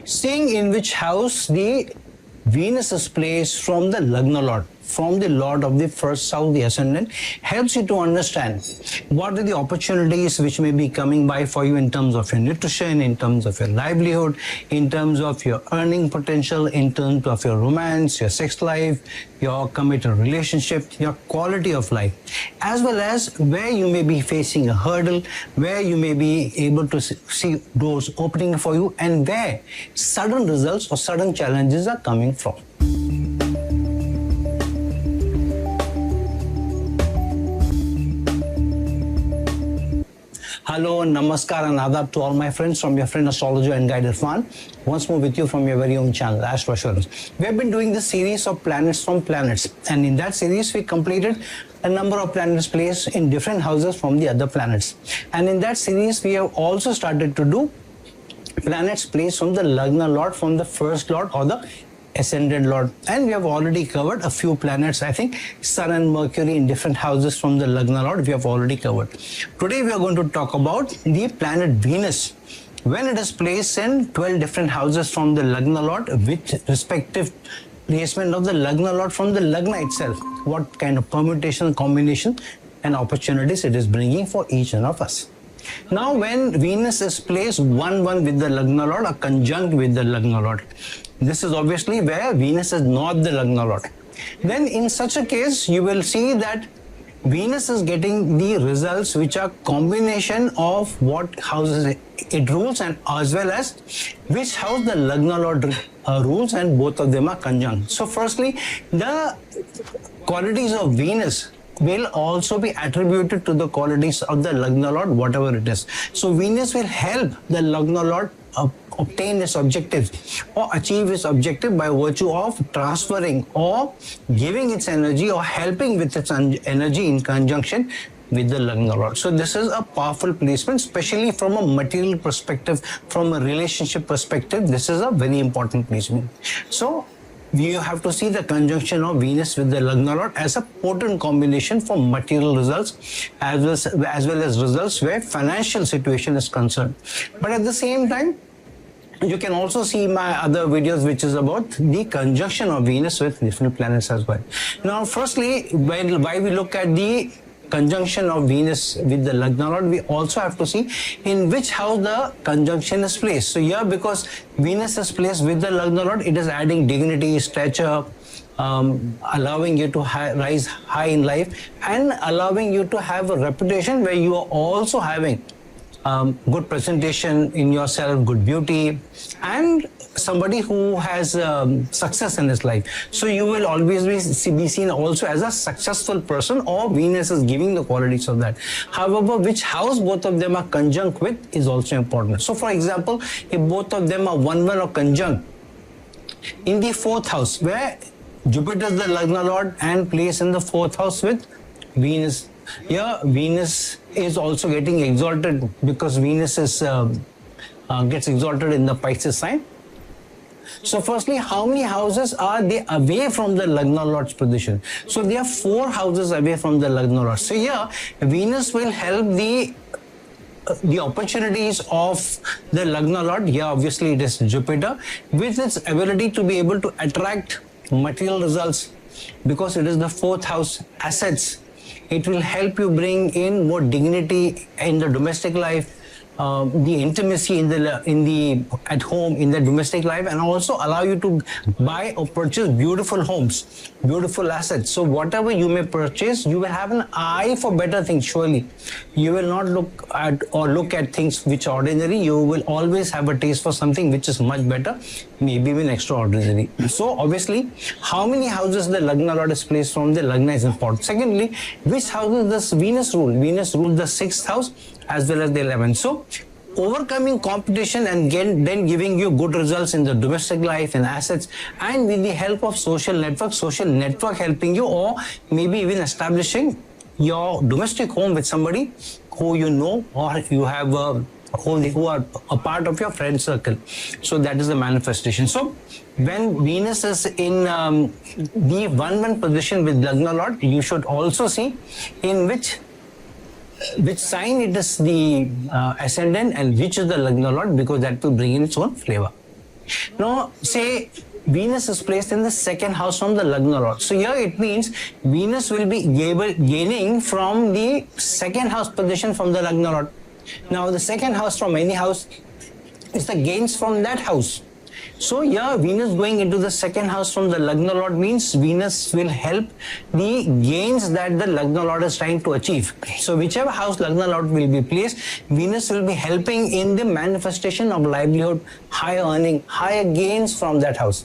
Seeing in which house the Venus is placed from the Lagna Lord, from the Lord of the first house, the ascendant, helps you to understand what are the opportunities which may be coming by for you in terms of your nutrition, in terms of your livelihood, in terms of your earning potential, in terms of your romance, your sex life, your committed relationship, your quality of life, as well as where you may be facing a hurdle, where you may be able to see doors opening for you, and where sudden results or sudden challenges are coming from. Hello, namaskar and adab to all my friends from your friend astrologer and guide Irfan. Once more with you from your very own channel, Astro Assurance. We have been doing this series of planets from planets, and in that series we completed a number of planets placed in different houses from the other planets. And in that series we have also started to do planets placed from the Lagna Lord, from the first Lord or the ascendant Lord, and we have already covered a few planets. I think Sun and Mercury in different houses from the Lagna Lord we have already covered. Today we are going to talk about the planet Venus when it is placed in 12 different houses from the Lagna Lord, with respective placement of the Lagna Lord from the Lagna itself, what kind of permutation, combination and opportunities it is bringing for each one of us. Now when Venus is placed 1-1 with the Lagna Lord or conjunct with the Lagna Lord, this is obviously where Venus is not the Lagna Lord. Then in such a case, you will see that Venus is getting the results which are combination of what houses it rules and as well as which house the Lagna Lord rules, and both of them are conjunct. So firstly, the qualities of Venus will also be attributed to the qualities of the Lagna Lord, whatever it is. So Venus will help the Lagna Lord obtain its objectives or achieve its objective by virtue of transferring or giving its energy or helping with its energy in conjunction with the Lagna Lord. So this is a powerful placement, especially from a material perspective, from a relationship perspective. This is a very important placement. So you have to see the conjunction of Venus with the Lagna Lord as a potent combination for material results as well as results where financial situation is concerned. But at the same time, you can also see my other videos which is about the conjunction of Venus with different planets as well. Now firstly, why we look at the conjunction of Venus with the Lagna Lord, we also have to see in which house the conjunction is placed. So here, because Venus is placed with the Lagna Lord, it is adding dignity, stature, allowing you to rise high in life and allowing you to have a reputation where you are also having good presentation in yourself, good beauty, and somebody who has success in his life. So you will always be seen also as a successful person, or Venus is giving the qualities of that. However, which house both of them are conjunct with is also important. So for example, if both of them are 1-1 or conjunct in the 4th house, where Jupiter is the Lagna Lord and placed in the 4th house with Venus, here Venus is also getting exalted because Venus is gets exalted in the Pisces sign. So firstly, how many houses are they away from the Lagna Lord's position? So there are 4 houses away from the Lagna Lord. So here Venus will help the opportunities of the Lagna Lord. Here obviously it is Jupiter, with its ability to be able to attract material results because it is the 4th house, assets. It will help you bring in more dignity in the domestic life, the intimacy in the at home, in the domestic life, and also allow you to buy or purchase beautiful homes, beautiful assets. So whatever you may purchase, you will have an eye for better things. Surely you will not look at things which are ordinary. You will always have a taste for something which is much better, maybe even extraordinary. So obviously, how many houses the Lagna Lord is placed from the Lagna is important. Secondly, which houses does Venus rule? Venus rules the 6th house as well as the 11th. So overcoming competition and then giving you good results in the domestic life and assets, and with the help of social network helping you, or maybe even establishing your domestic home with somebody who you know or you have who are a part of your friend circle. So that is the manifestation. So when Venus is in the 1-1 position with Lagna Lord, you should also see in which sign it is the ascendant and which is the Lagna Lord, because that will bring in its own flavor. Now, say Venus is placed in the second house from the Lagna Lord. So here it means Venus will be gaining from the second house position from the Lagna Lord. Now, the second house from any house is the gains from that house. So here Venus going into the second house from the Lagna Lord means Venus will help the gains that the Lagna Lord is trying to achieve. So whichever house Lagna Lord will be placed, Venus will be helping in the manifestation of livelihood, higher earning, higher gains from that house.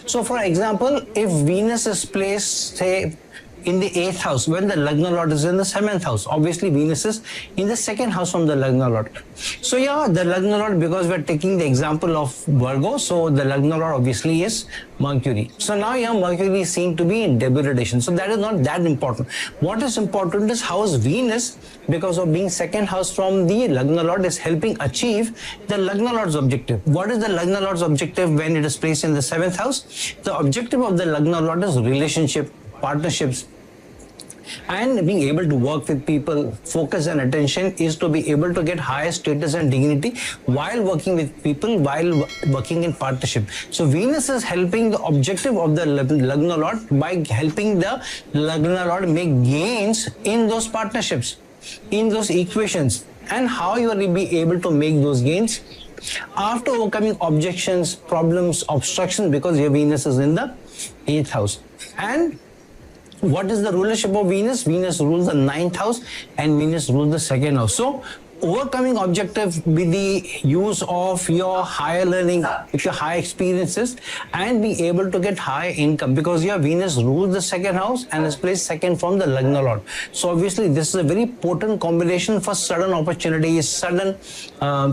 So for example, if Venus is placed, say, in the 8th house, when the Lagna Lord is in the 7th house, obviously Venus is in the second house from the Lagna Lord. So yeah, the Lagna Lord, because we're taking the example of Virgo, so the Lagna Lord obviously is Mercury. So now yeah, Mercury is seen to be in degradation. So that is not that important. What is important is how is Venus, because of being second house from the Lagna Lord, is helping achieve the Lagna Lord's objective. What is the Lagna Lord's objective when it is placed in the 7th house? The objective of the Lagna Lord is relationship, partnerships, and being able to work with people. Focus and attention is to be able to get higher status and dignity while working with people, while working in partnership. So Venus is helping the objective of the Lagna Lord by helping the Lagna Lord make gains in those partnerships, in those equations. And how you will be able to make those gains? After overcoming objections, problems, obstructions, because your Venus is in the 8th house. And what is the rulership of Venus? Venus rules the 9th house and Venus rules the 2nd house. So overcoming objective with the use of your higher learning, with your high experiences, and being able to get high income, because your Venus rules the 2nd house and is placed second from the Lagna Lord. So obviously this is a very potent combination for sudden opportunities, sudden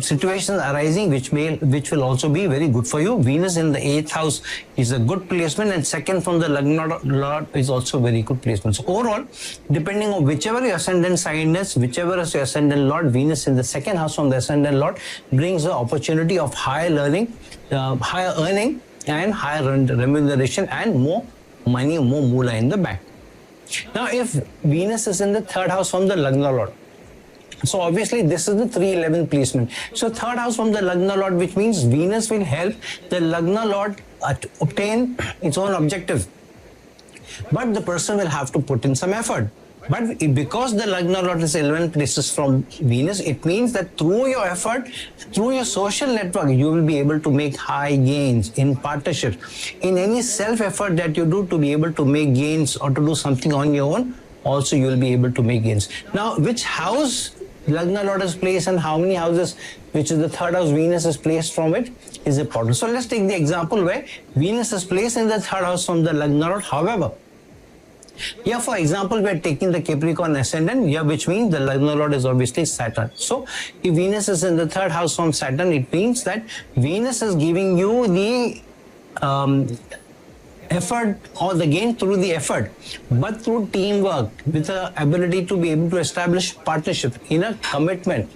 situations arising, which will also be very good for you. Venus in the 8th house is a good placement, and second from the Lagna Lord is also very good placement. So overall, depending on whichever your ascendant sign is, whichever is your ascendant Lord, Venus in the 2nd house from the ascendant Lord brings the opportunity of higher learning, higher earning, and higher remuneration, and more money, more moolah in the bank. Now, if Venus is in the 3rd house from the Lagna Lord, so obviously this is the 311 placement. So 3rd house from the Lagna Lord, which means Venus will help the Lagna Lord obtain its own objective. But the person will have to put in some effort. But because the Lagna Lord is 11 places from Venus, it means that through your effort, through your social network, you will be able to make high gains in partnerships. In any self-effort that you do to be able to make gains or to do something on your own, also you will be able to make gains. Now, which house Lagna Lord is placed and how many houses, which is the 3rd house, Venus is placed from it, is important. So let's take the example where Venus is placed in the 3rd house from the Lagna Lord. However, here, for example, we are taking the Capricorn ascendant here, which means the Lagna Lord is obviously Saturn. So, if Venus is in the 3rd house from Saturn, it means that Venus is giving you the effort or the gain through the effort, but through teamwork, with the ability to be able to establish partnership in a commitment,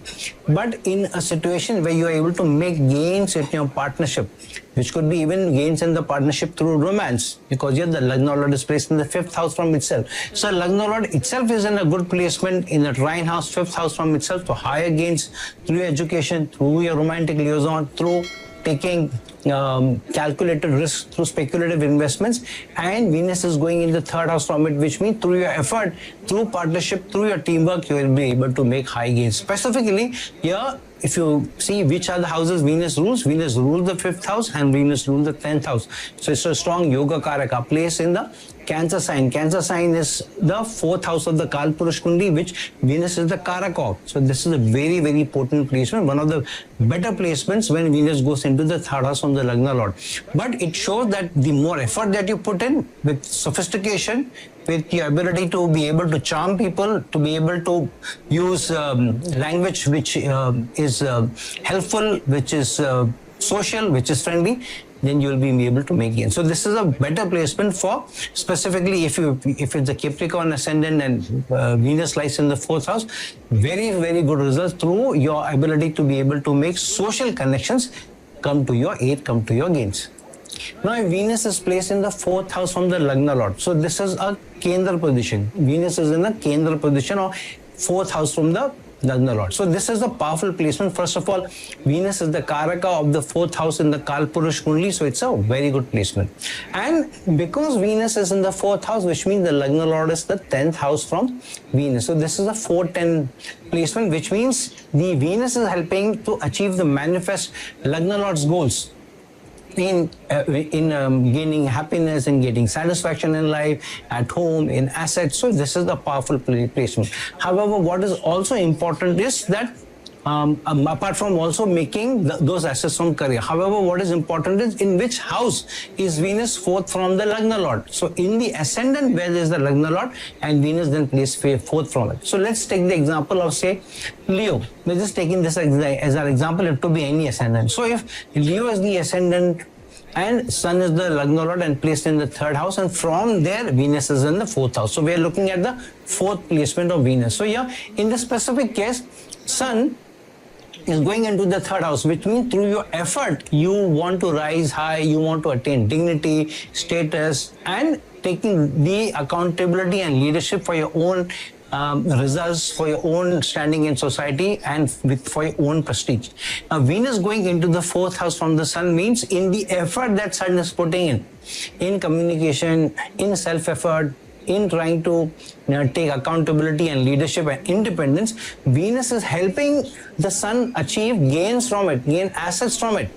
but in a situation where you are able to make gains in your partnership, which could be even gains in the partnership through romance, because here the Lagna Lord is placed in the 5th house from itself. So Lagna Lord itself is in a good placement in the trine house, 5th house from itself, to higher gains through your education, through your romantic liaison, through taking calculated risks, through speculative investments. And Venus is going in the 3rd house from it, which means through your effort, through partnership, through your teamwork, you will be able to make high gains. Specifically here, if you see which are the houses Venus rules the 5th house and Venus rules the 10th house. So it's a strong yoga karaka place in the Cancer sign. Cancer sign is the 4th house of the Kalpurush Kundi, which Venus is the karaka of. So this is a very, very potent placement, one of the better placements when Venus goes into the 3rd house from the Lagna Lord. But it shows that the more effort that you put in with sophistication, with your ability to be able to charm people, to be able to use language which is helpful, which is social, which is friendly, then you will be able to make gains. So this is a better placement for specifically if it's a Capricorn ascendant and Venus lies in the 4th house, very, very good results through your ability to be able to make social connections come to your aid, come to your gains. Now, if Venus is placed in the 4th house from the Lagna Lord, so this is a Kendra position. Venus is in a Kendra position or 4th house from the Lagna Lord. So this is a powerful placement. First of all, Venus is the Karaka of the 4th house in the Kalpurush Kundli, so it's a very good placement. And because Venus is in the 4th house, which means the Lagna Lord is the 10th house from Venus. So this is a 4-10 placement, which means the Venus is helping to achieve the manifest Lagna Lord's goals in gaining happiness and getting satisfaction in life, at home, in assets. So this is the powerful placement. However, what is also important is that apart from also making those assets from career. However, what is important is in which house is Venus 4th from the Lagna Lord. So in the ascendant, where is the Lagna Lord, and Venus then placed 4th from it. So let's take the example of, say, Leo. We're just taking this as our example. It could be any ascendant. So if Leo is the ascendant and Sun is the Lagna Lord and placed in the 3rd house, and from there Venus is in the 4th house. So we are looking at the 4th placement of Venus. So yeah, in this specific case, Sun is going into the 3rd house, which means through your effort, you want to rise high, you want to attain dignity, status, and taking the accountability and leadership for your own results, for your own standing in society, and for your own prestige. Now, Venus going into the 4th house from the Sun means in the effort that Sun is putting in communication, in self-effort, in trying to take accountability and leadership and independence, Venus is helping the Sun achieve gains from it, gain assets from it.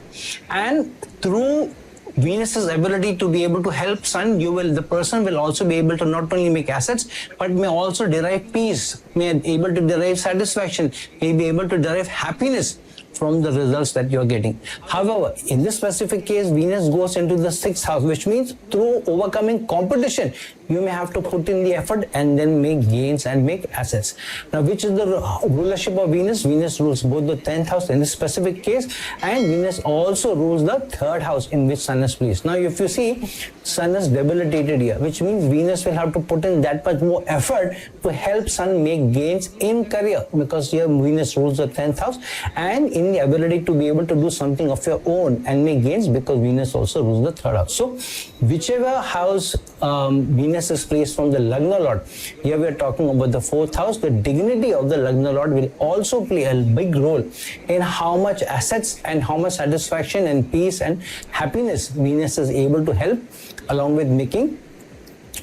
And through Venus's ability to be able to help Sun, the person will also be able to not only make assets, but may also derive peace, may be able to derive satisfaction, may be able to derive happiness from the results that you're getting. However, in this specific case, Venus goes into the 6th house, which means through overcoming competition, you may have to put in the effort and then make gains and make assets. Now, which is the rulership of Venus? Venus rules both the 10th house in this specific case, and Venus also rules the 3rd house in which Sun is placed. Now, if you see, Sun is debilitated here, which means Venus will have to put in that much more effort to help Sun make gains in career, because here Venus rules the 10th house, and in the ability to be able to do something of your own and make gains, because Venus also rules the 3rd house. So, whichever house Venus is placed from the Lagna Lord, here we are talking about the 4th house, the dignity of the Lagna Lord will also play a big role in how much assets and how much satisfaction and peace and happiness Venus is able to help, along with making,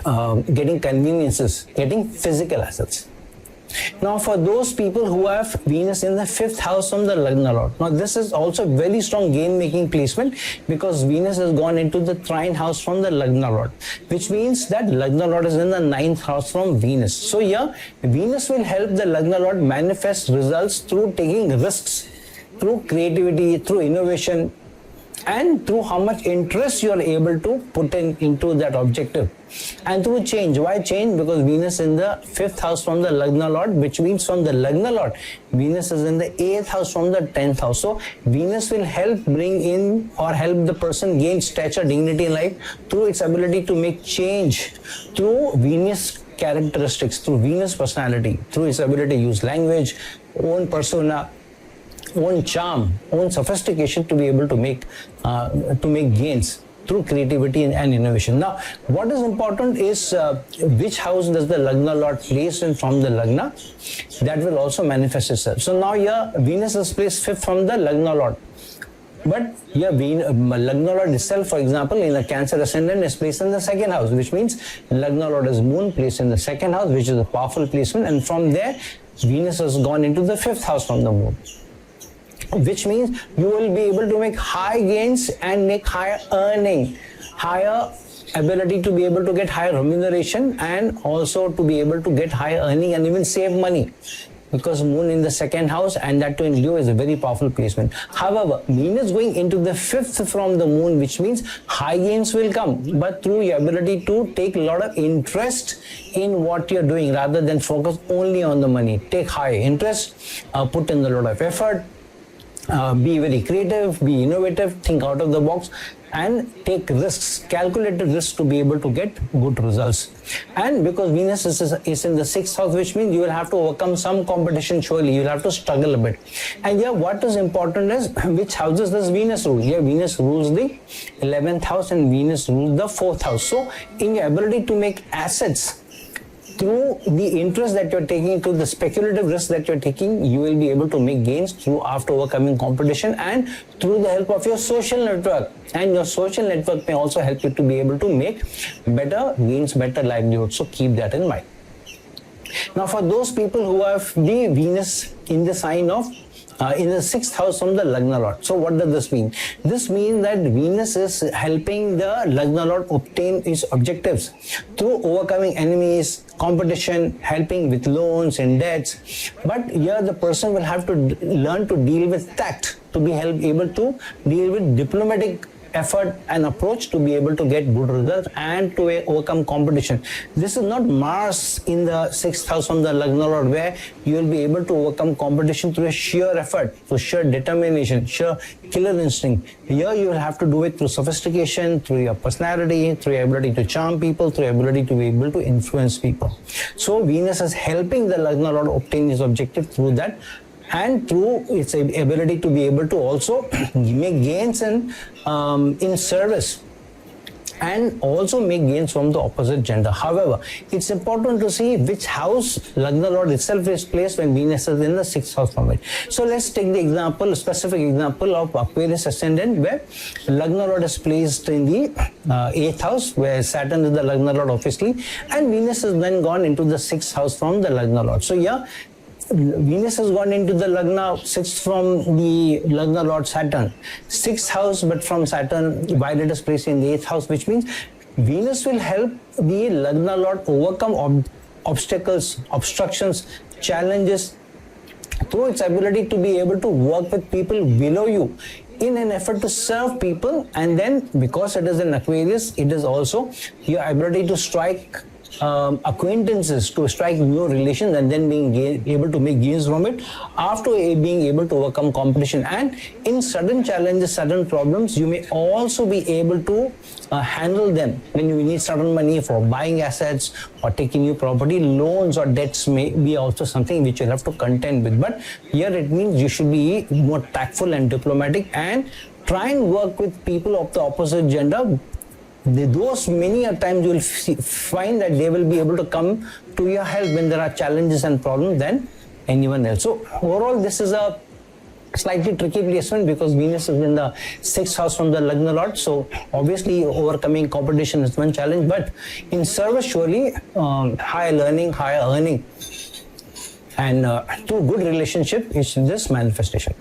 getting conveniences, getting physical assets. Now, for those people who have Venus in the 5th house from the Lagna Lord, now this is also very strong gain-making placement, because Venus has gone into the trine house from the Lagna Lord, which means that Lagna Lord is in the 9th house from Venus. So here, Venus will help the Lagna Lord manifest results through taking risks, through creativity, through innovation, and through how much interest you are able to put into that objective, and through change. Why change? Because Venus in the 5th house from the Lagna Lord, which means from the Lagna Lord, Venus is in the 8th house from the 10th house. So Venus will help bring in or help the person gain stature, dignity in life through its ability to make change, through Venus characteristics, through Venus personality, through its ability to use language, own persona, own charm, own sophistication, to be able to make gains through creativity and innovation. Now, what is important is which house does the Lagna Lord place in from the Lagna? That will also manifest itself. So now here Venus is placed 5th from the Lagna Lord. But here Lagna Lord itself, for example, in a Cancer ascendant is placed in the 2nd house, which means Lagna Lord is Moon placed in the 2nd house, which is a powerful placement, and from there Venus has gone into the 5th house from the Moon, which means you will be able to make high gains and make higher earning, higher ability to be able to get higher remuneration, and also to be able to get higher earning and even save money, because Moon in the 2nd house, and that too in Leo, is a very powerful placement. However, Venus going into the 5th from the Moon, which means high gains will come, but through your ability to take a lot of interest in what you're doing rather than focus only on the money. Take high interest, put in a lot of effort, be very creative, be innovative, think out of the box, and take risks, calculated risks, to be able to get good results. And because Venus is in the 6th house, which means you will have to overcome some competition, surely you will have to struggle a bit. And here what is important is which houses does Venus rule? Here Venus rules the 11th house and Venus rules the 4th house. So in your ability to make assets, through the interest that you're taking, through the speculative risk that you're taking, you will be able to make gains through after overcoming competition and through the help of your social network. And your social network may also help you to be able to make better gains, better livelihood. So keep that in mind. Now, for those people who have the Venus in the sign of in the 6th house from the Lagna Lord. So what does this mean? This means that Venus is helping the Lagna Lord obtain its objectives through overcoming enemies, competition, helping with loans and debts. But here the person will have to learn to deal with tact, to be able to deal with diplomatic effort and approach to be able to get good results and to overcome competition. This is not Mars in the 6th house from the Lagna Lord, where you will be able to overcome competition through a sheer effort, through sheer determination, sheer killer instinct. Here you will have to do it through sophistication, through your personality, through your ability to charm people, through your ability to be able to influence people. So Venus is helping the Lagna Lord obtain his objective through that, and through its ability to be able to also make gains in service and also make gains from the opposite gender. However, it's important to see which house Lagna Lord itself is placed when Venus is in the 6th house from it. So let's take the example, a specific example of Aquarius ascendant, where Lagna Lord is placed in the 8th house, where Saturn is the Lagna Lord obviously, and Venus has then gone into the 6th house from the Lagna Lord. So yeah, Venus has gone into the Lagna, 6th from the Lagna Lord Saturn. 6th house, but from Saturn, while it is placed in the 8th house, which means Venus will help the Lagna Lord overcome obstacles, obstructions, challenges through its ability to be able to work with people below you in an effort to serve people. And then because it is an Aquarius, it is also your ability to strike acquaintances, to strike new relations, and then being able to make gains from it after being able to overcome competition. And in sudden challenges, sudden problems, you may also be able to handle them when you need sudden money for buying assets or taking new property. Loans or debts may be also something which you'll have to contend with. But here it means you should be more tactful and diplomatic and try and work with people of the opposite gender. Those many a times you will find that they will be able to come to your help when there are challenges and problems than anyone else. So overall, this is a slightly tricky placement because Venus is in the 6th house from the Lagna Lord. So obviously overcoming competition is one challenge, but in service surely higher learning, higher earning, and through good relationship is this manifestation.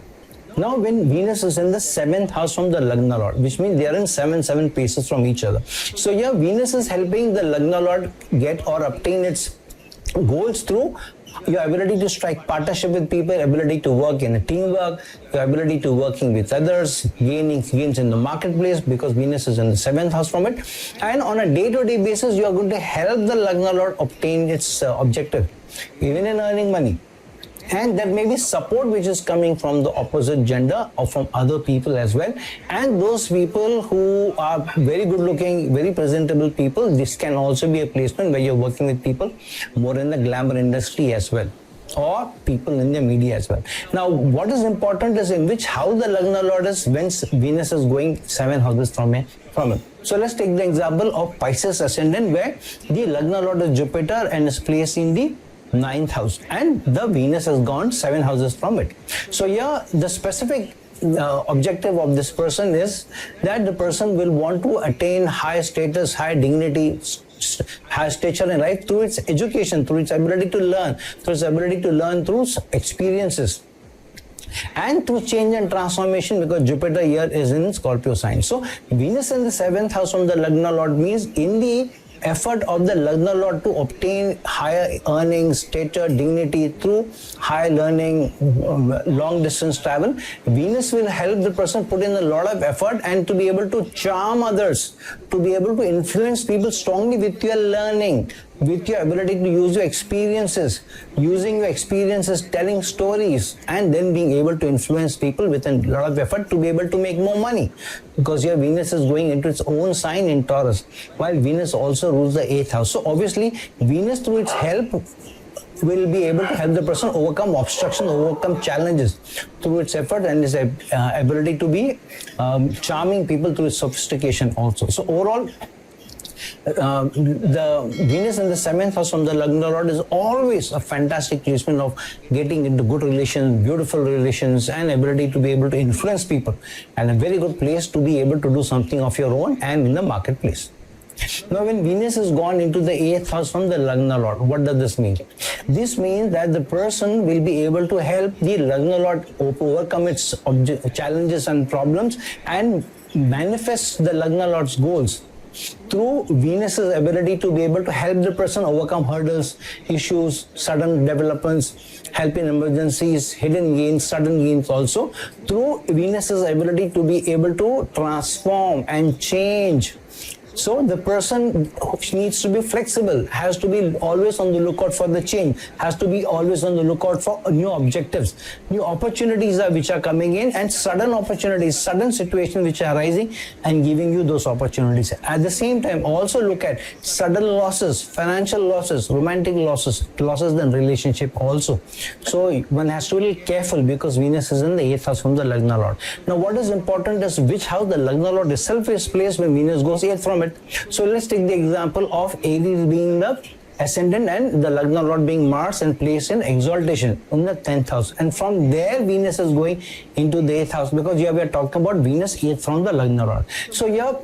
Now, when Venus is in the 7th house from the Lagna Lord, which means they are in 7 places from each other. So here Venus is helping the Lagna Lord get or obtain its goals through your ability to strike partnership with people, ability to work in a teamwork, your ability to working with others, gaining gains in the marketplace because Venus is in the 7th house from it. And on a day-to-day basis, you are going to help the Lagna Lord obtain its objective, even in earning money. And there may be support which is coming from the opposite gender or from other people as well. And those people who are very good looking, very presentable people, this can also be a placement where you're working with people more in the glamour industry as well, or people in the media as well. Now, what is important is in which how the Lagna Lord is when Venus is going 7 houses from it. So let's take the example of Pisces ascendant, where the Lagna Lord is Jupiter and is placed in the 9th house, and the Venus has gone 7 houses from it. So here the specific objective of this person is that the person will want to attain high status, high dignity, high stature in life through its education, through its ability to learn, through experiences, and through change and transformation, because Jupiter here is in Scorpio sign. So Venus in the 7th house from the Lagna Lord means in the effort of the Lagna Lord to obtain higher earnings, stature, dignity through high learning, long distance travel, Venus will help the person put in a lot of effort and to be able to charm others, to be able to influence people strongly with your learning, with your ability to use your experiences, using your experiences, telling stories, and then being able to influence people with a lot of effort to be able to make more money. Because your Venus is going into its own sign in Taurus, while Venus also rules the 8th house. So obviously, Venus through its help will be able to help the person overcome obstructions, overcome challenges through its effort and its ability to be charming people through its sophistication also. So overall, The Venus in the 7th house from the Lagna Lord is always a fantastic placement of getting into good relations, beautiful relations, and ability to be able to influence people, and a very good place to be able to do something of your own and in the marketplace. Now, when Venus has gone into the 8th house from the Lagna Lord, what does this mean? This means that the person will be able to help the Lagna Lord overcome its challenges and problems and manifest the Lagna Lord's goals through Venus's ability to be able to help the person overcome hurdles, issues, sudden developments, help in emergencies, hidden gains, sudden gains also, through Venus's ability to be able to transform and change. So the person needs to be flexible, has to be always on the lookout for the change, has to be always on the lookout for new objectives, new opportunities which are coming in, and sudden opportunities, sudden situations which are arising and giving you those opportunities. At the same time, also look at sudden losses, financial losses, romantic losses, losses in relationship also. So one has to be careful because Venus is in the 8th house from the Lagna Lord. Now what is important is which house the Lagna Lord itself is placed when Venus goes 8th from it. So let's take the example of Aries being the ascendant and the Lagna Lord being Mars and placed in exaltation in the 10th house. And from there Venus is going into the 8th house, because here we are talking about Venus 8th from the Lagna Lord. So here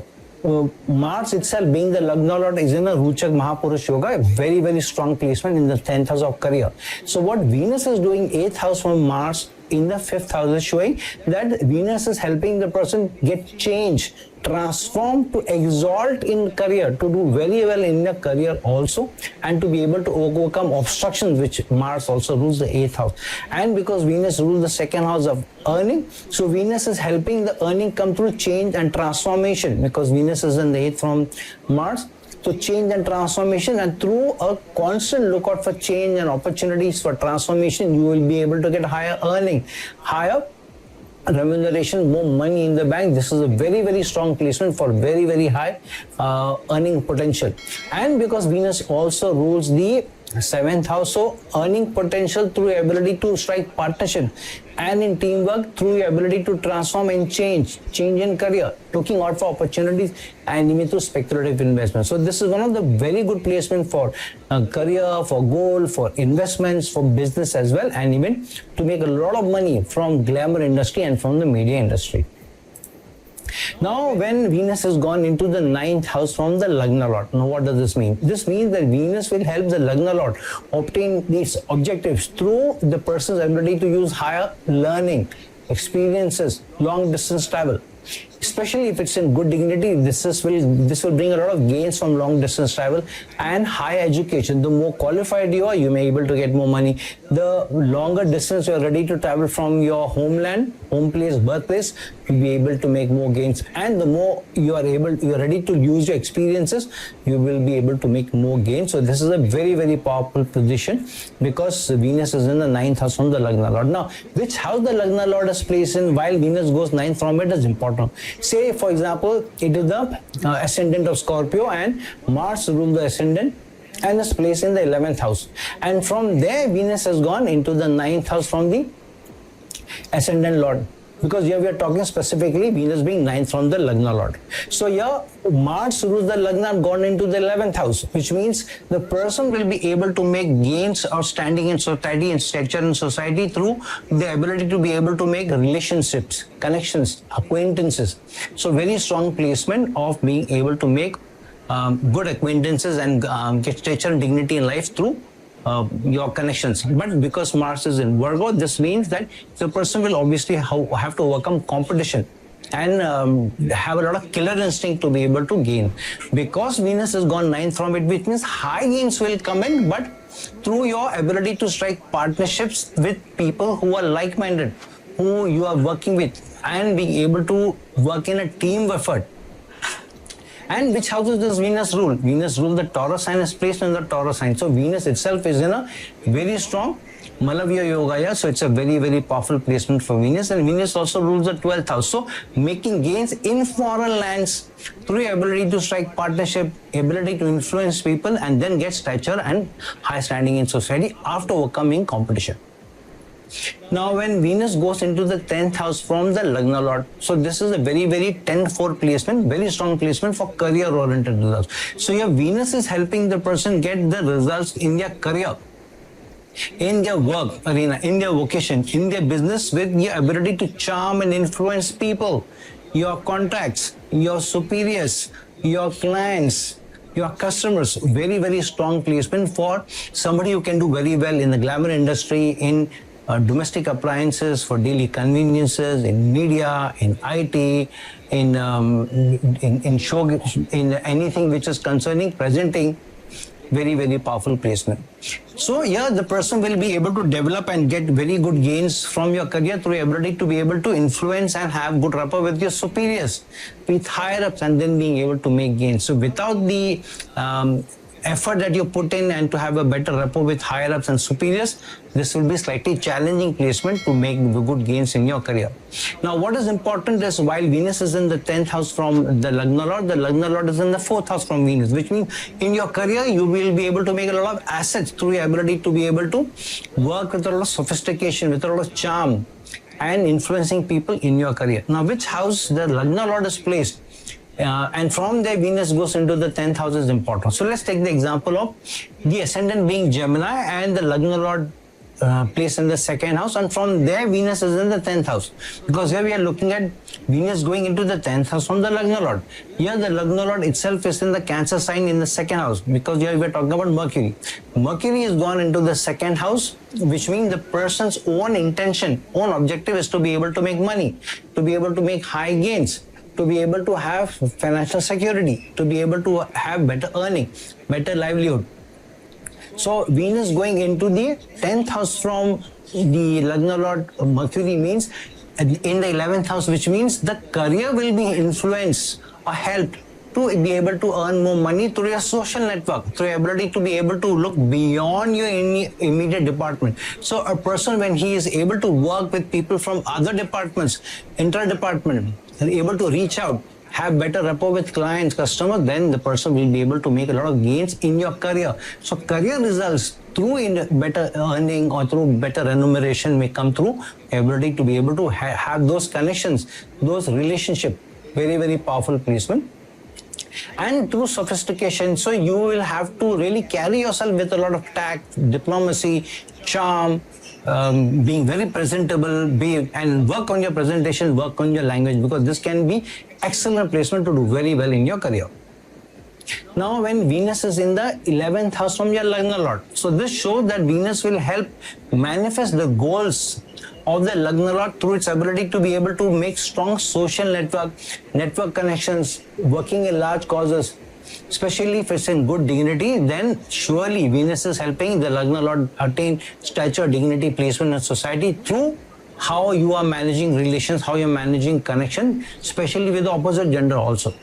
Mars itself being the Lagna Lord is in a Ruchak Mahapurush Yoga, a very, very strong placement in the 10th house of career. So what Venus is doing 8th house from Mars in the 5th house is showing that Venus is helping the person get change, transform, to exalt in career, to do very well in their career also, and to be able to overcome obstructions, which Mars also rules the 8th house. And because Venus rules the 2nd house of earning, so Venus is helping the earning come through change and transformation, because Venus is in the 8th from Mars. So change and transformation, and through a constant lookout for change and opportunities for transformation, you will be able to get higher earning, higher remuneration, more money in the bank. This is a very, very strong placement for very, very high earning potential. And because Venus also rules the 7th house, so earning potential through your ability to strike partnership and in teamwork, through your ability to transform and change in career, looking out for opportunities, and even through speculative investment. So this is one of the very good placement for career, for goal, for investments, for business as well, and even to make a lot of money from glamour industry and from the media industry. Now, when Venus has gone into the 9th house from the Lagna Lord, now what does this mean? This means that Venus will help the Lagna Lord obtain these objectives through the person's ability to use higher learning, experiences, long distance travel. Especially if it's in good dignity, this will bring a lot of gains from long distance travel and high education. The more qualified you are, you may be able to get more money. The longer distance you are ready to travel from your homeland, home place, birthplace, you'll be able to make more gains. And the more you are ready to use your experiences, you will be able to make more gains. So this is a very, very powerful position, because Venus is in the 9th house from the Lagna Lord. Now, which house the Lagna Lord is placed in while Venus goes 9th from it is important. Say, for example, it is the ascendant of Scorpio, and Mars rules the ascendant and is placed in the 11th house. And from there, Venus has gone into the 9th house from the ascendant Lord. Because here we are talking specifically Venus being 9th from the Lagna Lord. So here Mars rules the Lagna, gone into the 11th house, which means the person will be able to make gains or standing in society and stature in society through the ability to be able to make relationships, connections, acquaintances. So very strong placement of being able to make good acquaintances and get stature and dignity in life through your connections. But because Mars is in Virgo, this means that the person will obviously have to overcome competition and have a lot of killer instinct to be able to gain. Because Venus has gone 9th from it, which means high gains will come in, but through your ability to strike partnerships with people who are like-minded, who you are working with, and being able to work in a team effort. And which houses does Venus rule? Venus rules the Taurus sign, is placed in the Taurus sign. So Venus itself is in a very strong Malavya Yoga, so it's a very, very powerful placement for Venus. And Venus also rules the 12th house. So making gains in foreign lands through your ability to strike partnership, ability to influence people, and then get stature and high standing in society after overcoming competition. Now, when Venus goes into the 10th house from the Lagna Lord, so this is a very, very 10-4 placement, very strong placement for career-oriented results. So your Venus is helping the person get the results in their career, in their work arena, in their vocation, in their business, with your ability to charm and influence people, your contacts, your superiors, your clients, your customers. Very, very strong placement for somebody who can do very well in the glamour industry, in domestic appliances, for daily conveniences, in media, in IT, in show, in anything which is concerning presenting. Very, very powerful placement. So here the person will be able to develop and get very good gains from your career through your ability to be able to influence and have good rapport with your superiors, with higher ups, and then being able to make gains. So without the effort that you put in and to have a better rapport with higher ups and superiors, this will be slightly challenging placement to make the good gains in your career. Now, what is important is while Venus is in the 10th house from the Lagna Lord is in the 4th house from Venus, which means in your career, you will be able to make a lot of assets through your ability to be able to work with a lot of sophistication, with a lot of charm and influencing people in your career. Now, which house the Lagna Lord is placed? And from there, Venus goes into the 10th house is important. So let's take the example of the ascendant being Gemini and the Lagna Lord placed in the 2nd house, and from there Venus is in the 10th house, because here we are looking at Venus going into the 10th house from the Lagna Lord. Here the Lagna Lord itself is in the Cancer sign in the 2nd house, because here we are talking about Mercury. Mercury is gone into the 2nd house, which means the person's own intention, own objective is to be able to make money, to be able to make high gains, to be able to have financial security, to be able to have better earning, better livelihood. So Venus going into the 10th house from the Lagna Lord Mercury means in the 11th house, which means the career will be influenced or helped to be able to earn more money through your social network, through your ability to be able to look beyond your immediate department. So a person, when he is able to work with people from other departments, inter-department, able to reach out, have better rapport with clients, customers, then the person will be able to make a lot of gains in your career. So career results through better earning or through better remuneration may come through ability to be able to have those connections, those relationships. Very, very powerful placement. And through sophistication, so you will have to really carry yourself with a lot of tact, diplomacy, charm, being very presentable, and work on your presentation, work on your language, because this can be excellent placement to do very well in your career. Now, when Venus is in the 11th house from your Lagna Lord, so this shows that Venus will help manifest the goals of the Lagna Lord through its ability to be able to make strong social network connections, working in large causes. Especially if it's in good dignity, then surely Venus is helping the Lagna Lord attain stature, dignity, placement in society through how you are managing relations, how you're managing connection, especially with the opposite gender also.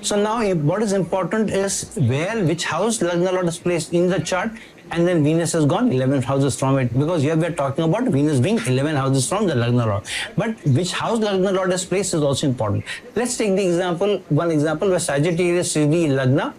So now what is important is which house Lagna Lord is placed in the chart, and then Venus has gone 11 houses from it, because here we are talking about Venus being 11 houses from the Lagna Lord. But which house Lagna Lord is placed is also important. Let's take the example, one example where Sagittarius is the Lagna,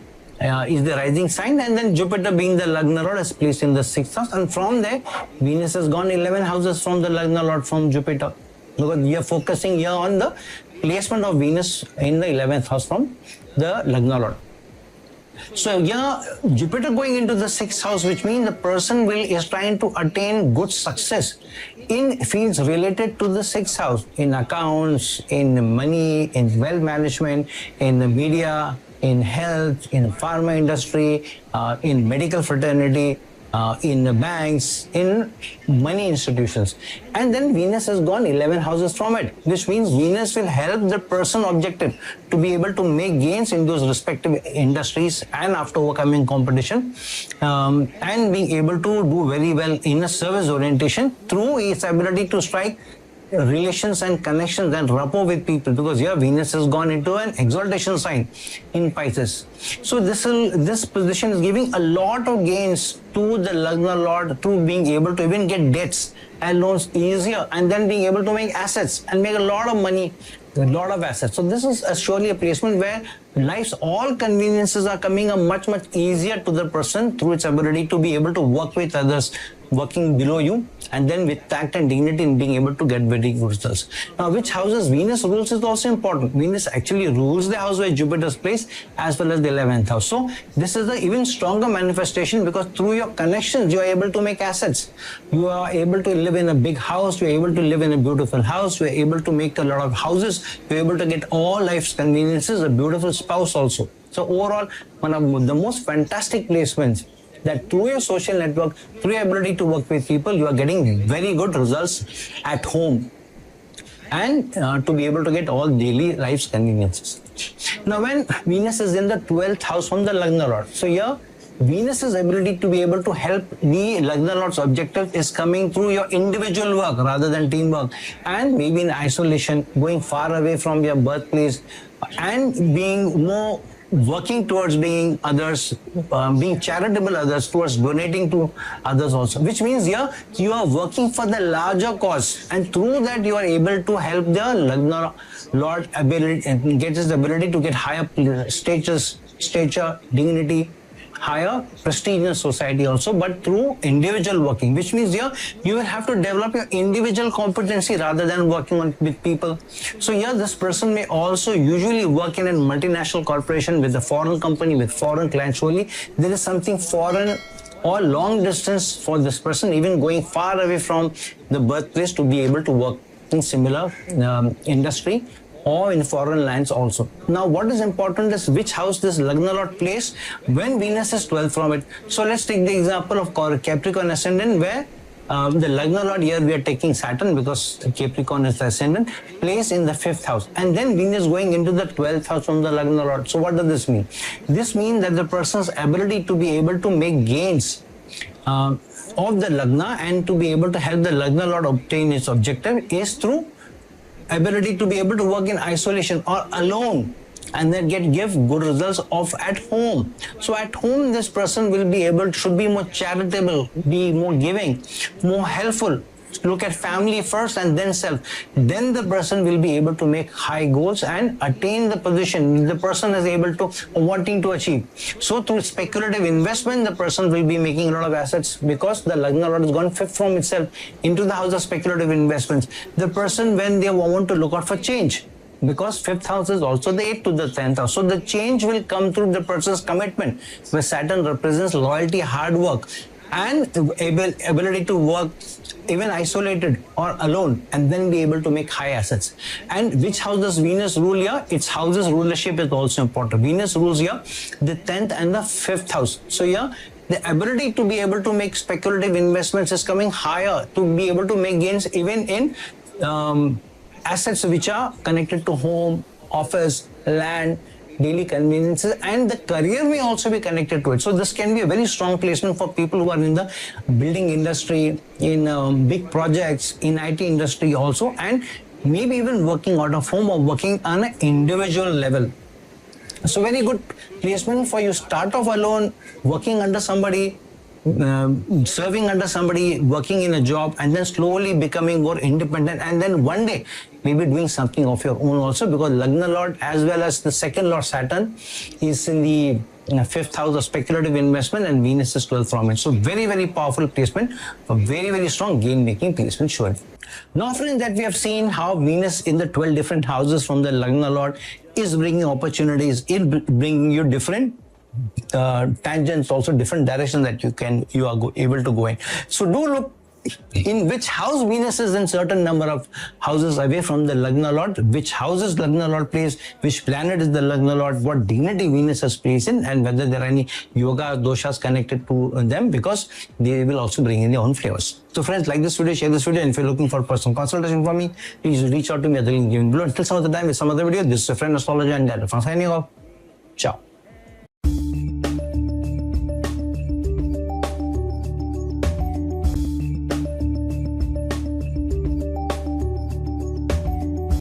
is the rising sign, and then Jupiter being the Lagna Lord is placed in the 6th house, and from there Venus has gone 11 houses from the Lagna Lord from Jupiter, because we are focusing here on the placement of Venus in the 11th house from the Lagna Lord. So yeah, Jupiter going into the 6th house, which means the person is trying to attain good success in fields related to the 6th house, in accounts, in money, in wealth management, in the media, in health, in pharma industry, in medical fraternity, in banks, in money institutions. And then Venus has gone 11 houses from it, which means Venus will help the person objective to be able to make gains in those respective industries and after overcoming competition, and being able to do very well in a service orientation through its ability to strike relations and connections and rapport with people, because here Venus has gone into an exaltation sign in Pisces. So this position is giving a lot of gains to the Lagna Lord, to being able to even get debts and loans easier, and then being able to make assets and make a lot of money, a lot of assets. So this is surely a placement where life's all conveniences are coming much easier to the person through its ability to be able to work with others, working below you, and then with tact and dignity in being able to get very good results. Now, which houses Venus rules is also important. Venus actually rules the house where Jupiter's placed as well as the 11th house. So this is the even stronger manifestation, because through your connections, you are able to make assets. You are able to live in a big house. You are able to live in a beautiful house. You are able to make a lot of houses. You are able to get all life's conveniences, a beautiful spouse also. So overall, one of the most fantastic placements, that through your social network, through your ability to work with people, you are getting very good results at home, and to be able to get all daily life's conveniences. Now, when Venus is in the 12th house from the Lagna Lord, so here Venus's ability to be able to help the Lagna Lord's objective is coming through your individual work rather than teamwork, and maybe in isolation, going far away from your birthplace, and being more working towards being others, being charitable others, towards donating to others also, which means here you are working for the larger cause, and through that you are able to help the Lagna Lord ability and get his ability to get higher stature, dignity, higher prestige in society also, but through individual working, which means here you will have to develop your individual competency rather than working with people. So here this person may also usually work in a multinational corporation with a foreign company, with foreign clients only. There is something foreign or long distance for this person, even going far away from the birthplace, to be able to work in similar industry or in foreign lands also. Now, what is important is which house this Lagna Lord plays when Venus is 12 from it. So let's take the example of Capricorn ascendant, where the Lagna Lord, here we are taking Saturn because Capricorn is the ascendant, plays in the 5th house, and then Venus going into the 12th house from the Lagna Lord. So what does this mean? This means that the person's ability to be able to make gains of the Lagna and to be able to help the Lagna Lord obtain its objective is through ability to be able to work in isolation or alone, and then give good results of at home. So at home, this person will be able, should be more charitable, be more giving, more helpful, look at family first and then self. Then the person will be able to make high goals and attain the position the person is able to, wanting to achieve. So through speculative investment, the person will be making a lot of assets, because the Lagna Lord has gone 5th from itself into the house of speculative investments. The person, when they want to look out for change, because 5th house is also the 8th to the 10th house. So the change will come through the person's commitment, where Saturn represents loyalty, hard work, and ability to work even isolated or alone, and then be able to make high assets. And which house does Venus rule here? Its house's rulership is also important. Venus rules here the 10th and the 5th house. So here the ability to be able to make speculative investments is coming higher, to be able to make gains even in assets which are connected to home, office, land, daily conveniences, and the career may also be connected to it. So this can be a very strong placement for people who are in the building industry, in big projects, in IT industry also, and maybe even working out of home or working on an individual level. So very good placement for you. Start off alone, working under somebody, serving under somebody, working in a job, and then slowly becoming more independent, and then one day maybe doing something of your own also, because Lagna Lord as well as the 2nd Lord Saturn is in the 5th house of speculative investment, and Venus is 12 from it. So very, very powerful placement, a very, very strong gain-making placement, sure. Now, friends, that we have seen how Venus in the 12 different houses from the Lagna Lord is bringing opportunities, it bringing you different tangents, also different directions that you are able to go in. So do look in which house Venus is in certain number of houses away from the Lagna Lord, which houses Lagna Lord plays, which planet is the Lagna Lord, what dignity Venus has placed in, and whether there are any yoga doshas connected to them, because they will also bring in their own flavors. So friends, like this video, share this video, and if you're looking for personal consultation from me, please reach out to me at the link given below. Until some other time with some other video, this is a friend astrologer and Irfan signing off. Ciao.